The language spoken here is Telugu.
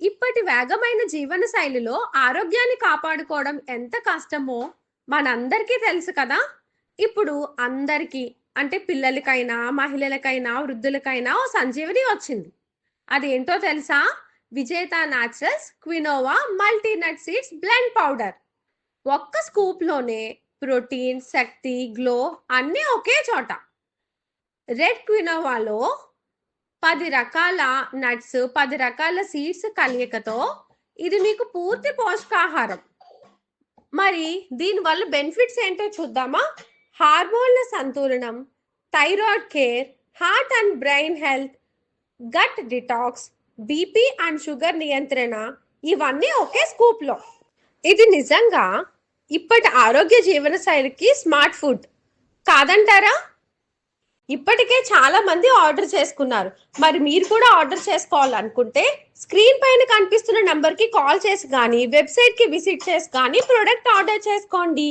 ఇప్పటి వేగమైన జీవన శైలిలో ఆరోగ్యాన్ని కాపాడుకోవడం ఎంత కష్టమో మనందరికీ తెలుసు కదా! ఇప్పుడు అందరికీ అంటే పిల్లలకైనా, మహిళలకైనా, వృద్ధులకైనా ఓ సంజీవని వచ్చింది. అదేంటో తెలుసా? Vijetha naturals quinoa multinut seeds blend powder. ఒక్క స్కూప్‌లోనే ప్రోటీన్, శక్తి, గ్లో అన్నీ ఒకే చోట. రెడ్ క్వినోవాలో 10 రకాల నట్స్, 10 రకాల సీడ్స్ కలయికతో ఇది మీకు పూర్తి పోషకాహారం. మరి దీనివల్ల బెనిఫిట్స్ ఏంటో చూద్దామా? హార్మోన్ల సంతులనం, thyroid care, heart and brain health, gut detox, BP and sugar నియంత్రణ ఇవన్నీ ఒకే స్కూప్‌లో. ఇది నిజంగా ఇప్పటి ఆరోగ్య జీవనశైలికి స్మార్ట్ ఫుడ్ కాదంటారా? ఇప్పటికే చాలా మంది ఆర్డర్ చేసుకున్నారు. మరి మీరు కూడా ఆర్డర్ చేసుకోవాలనుకుంటే స్క్రీన్ పైన కనిపిస్తున్న నంబర్కి కాల్ చేసి కానీ వెబ్సైట్కి విజిట్ చేసి కానీ ప్రోడక్ట్ ఆర్డర్ చేసుకోండి.